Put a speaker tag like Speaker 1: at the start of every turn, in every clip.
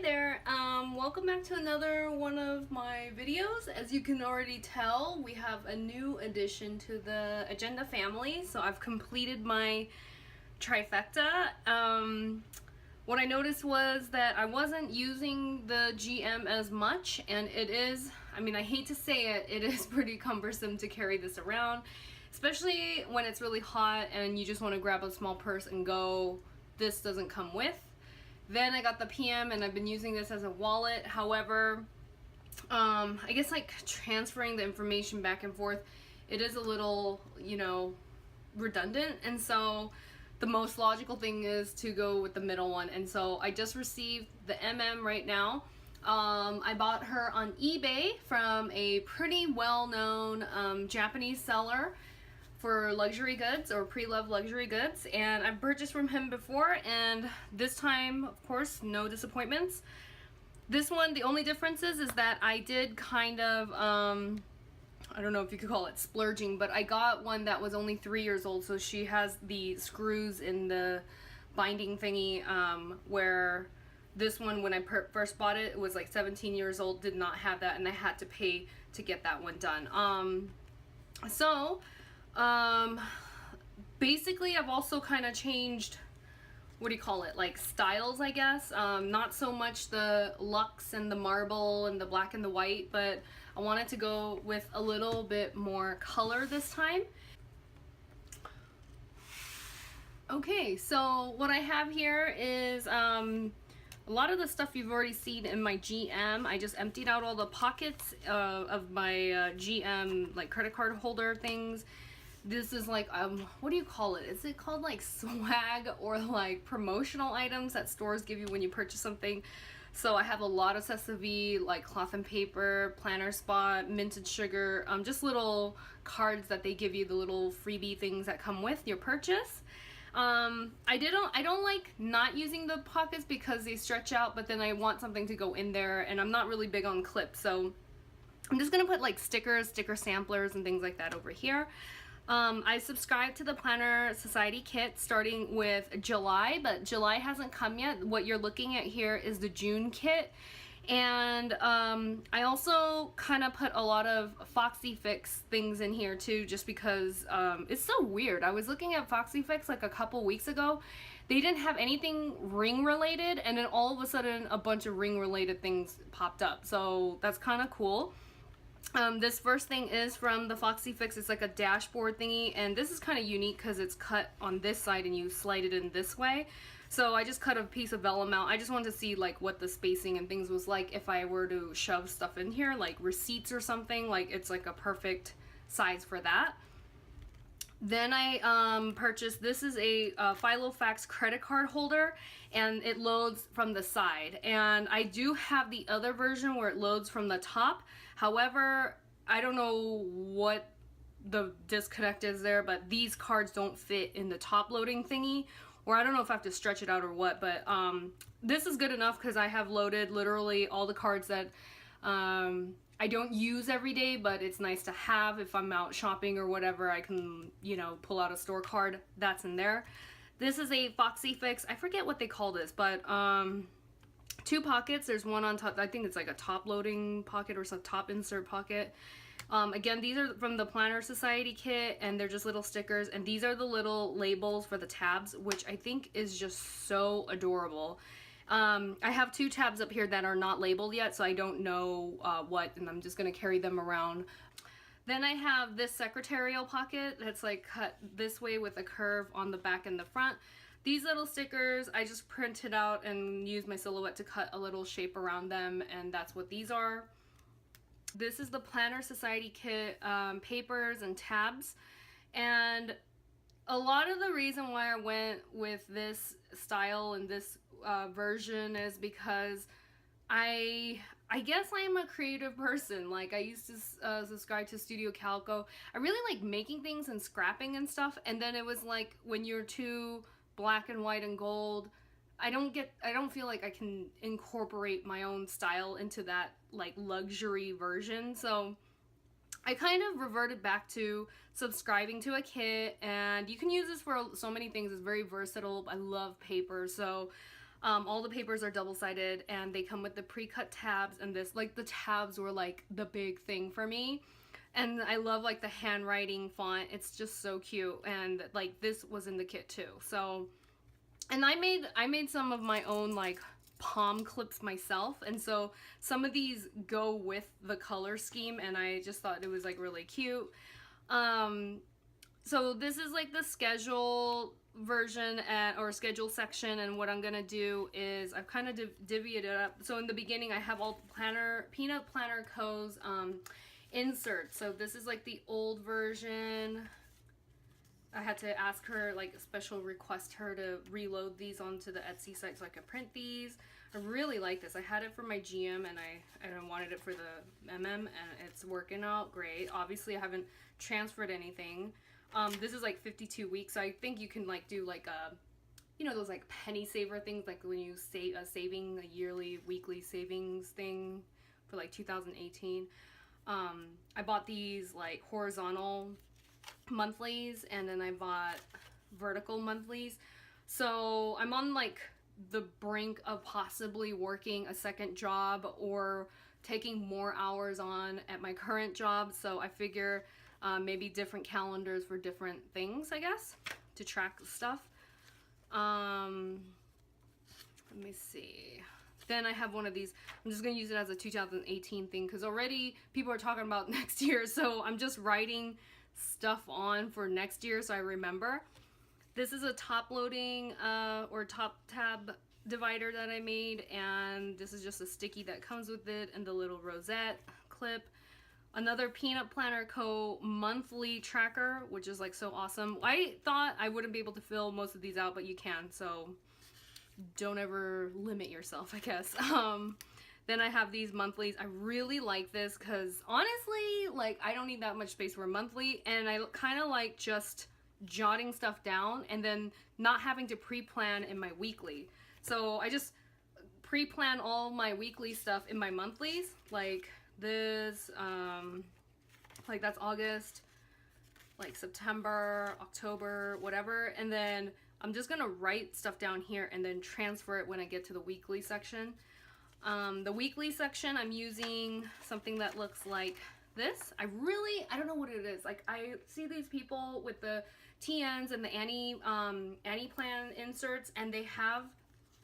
Speaker 1: there, welcome back to another one of my videos. As you can already tell, we have a new addition to the agenda family, so I've completed my trifecta. What I noticed was that I wasn't using the GM as much, and it is, I mean, I hate to say it, it is pretty cumbersome to carry this around, especially when it's really hot and you just want to grab a small purse and go. This doesn't come with. Then I got the PM and I've been using this as a wallet. However, I guess like transferring the information back and forth, it is a little, you know, redundant, and so the most logical thing is to go with the middle one. And so I just received the MM right now. I bought her on eBay from a pretty well-known Japanese seller for luxury goods or pre-loved luxury goods, and I've purchased from him before, and this time, of course, no disappointments. This one, the only difference is that I did kind of, I don't know if you could call it splurging, but I got one that was only 3 years old, so she has the screws in the binding thingy, where this one, when I first bought it, it was like 17 years old, did not have that, and I had to pay to get that one done. Basically I've also kind of changed, what do you call it, like styles, I guess. Not so much the luxe and the marble and the black and the white, but I wanted to go with a little bit more color this time. Okay, so what I have here is a lot of the stuff you've already seen in my GM. I just emptied out all the pockets of my GM like credit card holder things. This is like, what do you call it? Is it called like swag or like promotional items that stores give you when you purchase something? So I have a lot of Sesame, like cloth and paper, planner spot, minted sugar, just little cards that they give you, the little freebie things that come with your purchase. I don't like not using the pockets because they stretch out, but then I want something to go in there, and I'm not really big on clips, so I'm just gonna put like stickers, sticker samplers, and things like that over here. I subscribed to the Planner Society kit starting with July, but July hasn't come yet. What you're looking at here is the June kit. And I also kind of put a lot of Foxyfix things in here too, just because it's so weird. I was looking at Foxyfix like a couple weeks ago. They didn't have anything ring related, and then all of a sudden a bunch of ring related things popped up. So that's kind of cool. This first thing is from the Foxyfix. It's like a dashboard thingy, and this is kind of unique because it's cut on this side and you slide it in this way. So I just cut a piece of vellum out. I just wanted to see like what the spacing and things was like if I were to shove stuff in here, like receipts or something. Like it's like a perfect size for that. Then I purchased, this is a Filofax credit card holder, and it loads from the side. And I do have the other version where it loads from the top. However, I don't know what the disconnect is there, but these cards don't fit in the top loading thingy, or I don't know if I have to stretch it out or what, but this is good enough because I have loaded literally all the cards that I don't use every day, but it's nice to have if I'm out shopping or whatever. I can, you know, pull out a store card that's in there. This is a Foxyfix. I forget what they call this, but two pockets. There's one on top. I think it's like a top loading pocket or some top insert pocket. Again, these are from the Planner Society kit, and they're just little stickers, and these are the little labels for the tabs, which I think is just so adorable. I have two tabs up here that are not labeled yet, so I don't know what, and I'm just going to carry them around. Then I have this secretarial pocket that's like cut this way with a curve on the back and the front. These little stickers, I just printed out and used my silhouette to cut a little shape around them, and that's what these are. This is the Planner Society kit, papers and tabs, and a lot of the reason why I went with this style and this version is because I guess I am a creative person. Like I used to subscribe to Studio Calico. I really like making things and scrapping and stuff, and then it was like when you're too black and white and gold, I don't feel like I can incorporate my own style into that like luxury version. So I kind of reverted back to subscribing to a kit, and you can use this for so many things. It's very versatile. I love paper, so All the papers are double-sided, and they come with the pre-cut tabs, and this, like, the tabs were like the big thing for me. And I love like the handwriting font. It's just so cute. And like this was in the kit too. So, and I made some of my own like palm clips myself. And so some of these go with the color scheme, and I just thought it was like really cute. So this is like the schedule version or schedule section, and what I'm gonna do is I've kind of divvied it up. So in the beginning I have all Peanut Planner Co.'s inserts. So this is like the old version. I had to ask her, like, a special request her to reload these onto the Etsy site so I could print these. I really like this. I had it for my GM, and I wanted it for the MM, and it's working out great. Obviously I haven't transferred anything. This is like 52 weeks, so I think you can like do like a, you know, those like penny saver things, like when you save a yearly weekly savings thing for like 2018. I bought these like horizontal monthlies, and then I bought vertical monthlies. So I'm on like the brink of possibly working a second job or taking more hours on at my current job. So I figure maybe different calendars for different things, I guess, to track stuff. Let me see. Then I have one of these. I'm just going to use it as a 2018 thing because already people are talking about next year. So I'm just writing stuff on for next year so I remember. This is a top loading or top tab divider that I made. And this is just a sticky that comes with it and the little rosette clip. Another Peanut Planner Co. monthly tracker, which is like so awesome. I thought I wouldn't be able to fill most of these out, but you can. So don't ever limit yourself, I guess. Then I have these monthlies. I really like this because honestly, like, I don't need that much space for a monthly, and I kind of like just jotting stuff down and then not having to pre-plan in my weekly. So I just pre-plan all my weekly stuff in my monthlies, like this, like that's August, like September, October, whatever, and then I'm just gonna write stuff down here and then transfer it when I get to the weekly section. The weekly section, I'm using something that looks like this. I don't know what it is. Like, I see these people with the TNs and the Annie Plan inserts, and they have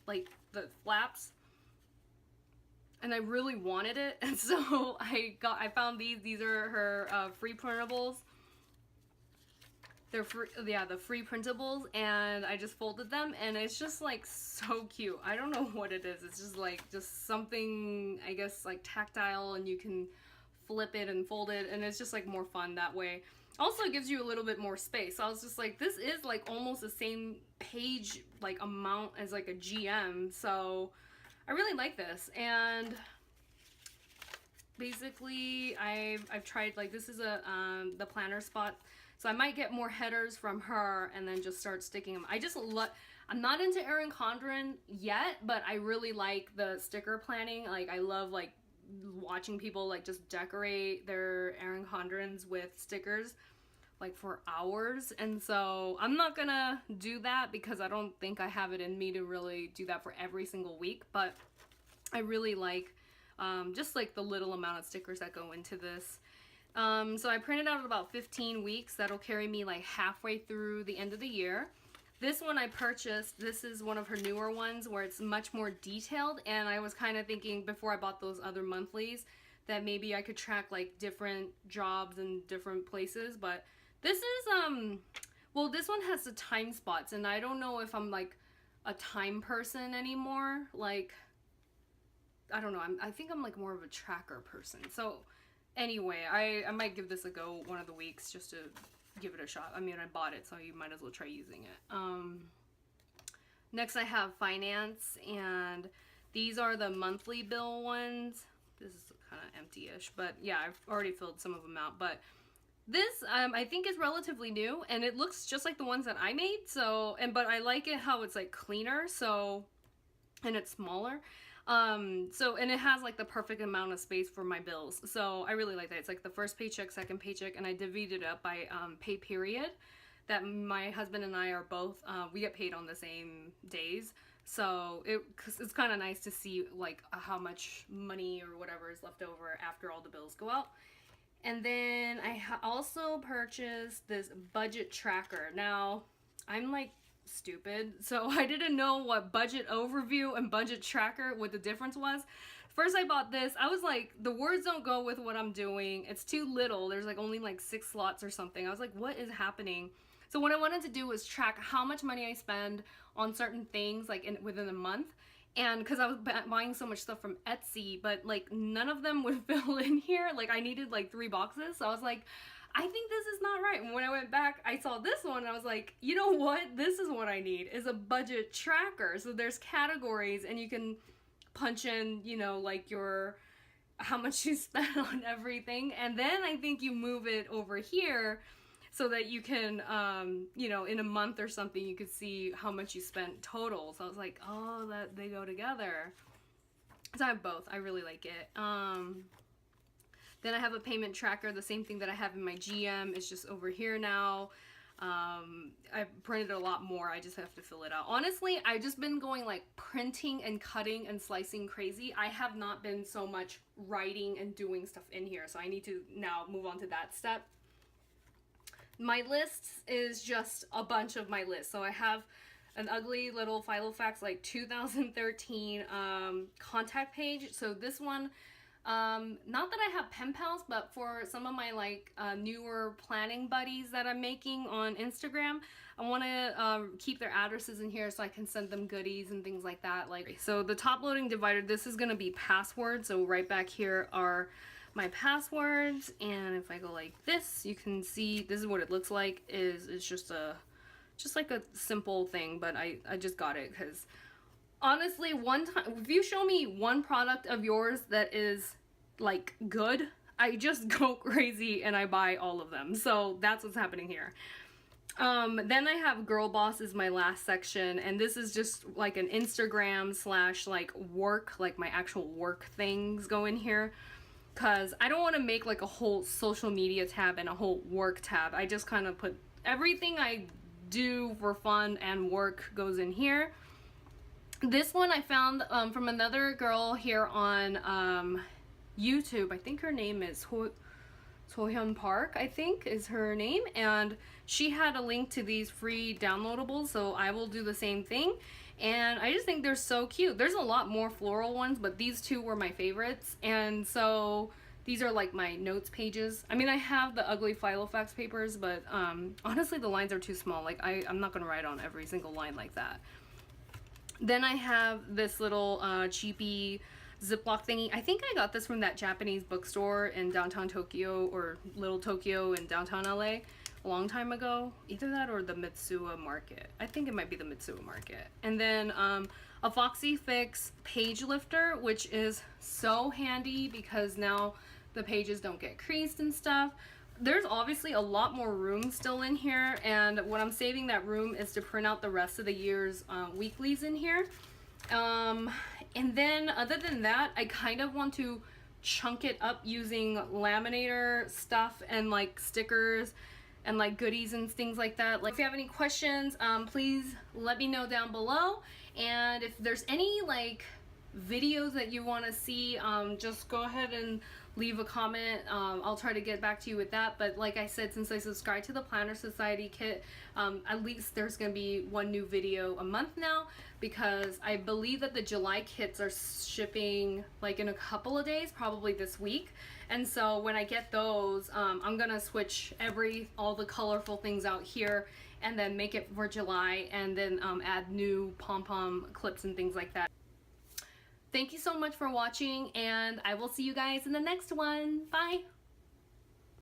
Speaker 1: like the flaps, and I really wanted it, and so I found these. These are her free printables. They're free, yeah, the free printables, and I just folded them, and it's just like so cute. I don't know what it is. It's just like something, I guess, like tactile, and you can flip it and fold it, and it's just like more fun that way. Also, it gives you a little bit more space. So I was just like, this is like almost the same page like amount as like a GM, so I really like this. And basically I've tried, like, this is a the planner spot. So I might get more headers from her and then just start sticking them. I'm not into Erin Condren yet, but I really like the sticker planning. Like, I love like watching people like just decorate their Erin Condrens with stickers like for hours. And so I'm not gonna do that because I don't think I have it in me to really do that for every single week. But I really like just like the little amount of stickers that go into this. So I printed out about 15 weeks. That'll carry me like halfway through the end of the year. This one I purchased. This is one of her newer ones where it's much more detailed, and I was kind of thinking before I bought those other monthlies that maybe I could track like different jobs in different places, but this is well, this one has the time spots, and I don't know if I'm like a time person anymore. Like, I don't know, I think I'm like more of a tracker person. So anyway, I might give this a go one of the weeks just to give it a shot. I mean, I bought it, so you might as well try using it. Next I have finance, and these are the monthly bill ones. This is kind of empty-ish, but yeah, I've already filled some of them out. But this, I think, is relatively new, and it looks just like the ones that I made. So, but I like it how it's like cleaner, so, and it's smaller. And it has like the perfect amount of space for my bills. So I really like that. It's like the first paycheck, second paycheck, and I divided it up by pay period. That my husband and I are both, we get paid on the same days. So it's kind of nice to see like how much money or whatever is left over after all the bills go out. And then I also purchased this budget tracker. Now, I'm like stupid, so I didn't know what budget overview and budget tracker, what the difference was. First I bought this, I was like, the words don't go with what I'm doing. It's too little. There's like only like 6 slots or something. I was like, what is happening? So what I wanted to do was track how much money I spend on certain things like within a month. And because I was buying so much stuff from Etsy, but like none of them would fill in here. Like I needed like 3 boxes. So I was like, I think this is not right. And when I went back, I saw this one and I was like, you know what? This is what I need, is a budget tracker. So there's categories and you can punch in, you know, like how much you spent on everything. And then I think you move it over here so that you can, you know, in a month or something, you could see how much you spent total. So I was like, oh, that they go together. So I have both. I really like it. Then I have a payment tracker, the same thing that I have in my GM. It's just over here now. I've printed a lot more. I just have to fill it out. Honestly, I've just been going like printing and cutting and slicing crazy. I have not been so much writing and doing stuff in here. So I need to now move on to that step. My list is just a bunch of my lists. So I have an ugly little Filofax like 2013 contact page. So this one, not that I have pen pals, but for some of my like newer planning buddies that I'm making on Instagram, I want to keep their addresses in here so I can send them goodies and things like that. Like, so the top loading divider, this is going to be passwords. So right back here are my passwords, and if I go like this, you can see this is what it looks like. It's just like a simple thing, but I just got it because honestly, one time, if you show me one product of yours that is like good, I just go crazy and I buy all of them. So that's what's happening here. Then I have Girl Boss is my last section, and this is just like an Instagram / like work, like my actual work things go in here. Because I don't want to make like a whole social media tab and a whole work tab. I just kind of put everything I do for fun and work goes in here. This one I found from another girl here on YouTube. I think her name is Sohyun Park, I think is her name. And she had a link to these free downloadables, so I will do the same thing. And I just think they're so cute. There's a lot more floral ones, but these two were my favorites. And so these are like my notes pages. I mean, I have the ugly Filofax papers, but honestly, the lines are too small. Like, I'm not gonna write on every single line like that. Then I have this little cheapy Ziploc thingy. I think I got this from that Japanese bookstore in downtown Tokyo, or Little Tokyo in downtown LA. A long time ago. Either that or the Mitsuwa Market. I think it might be the Mitsuwa Market. And then a Foxy Fix page lifter, which is so handy because now the pages don't get creased and stuff. There's obviously a lot more room still in here, and what I'm saving that room is to print out the rest of the year's weeklies in here. And then other than that, I kind of want to chunk it up using laminator stuff and like stickers and like goodies and things like that. Like, if you have any questions, please let me know down below. And if there's any like videos that you want to see, just go ahead and leave a comment. I'll try to get back to you with that. But like I said, since I subscribe to the Planner Society kit, at least there's gonna be one new video a month now, because I believe that the July kits are shipping like in a couple of days, probably this week. And so when I get those, I'm gonna switch all the colorful things out here and then make it for July, and then add new pom-pom clips and things like that. Thank you so much for watching, and I will see you guys in the next one. Bye!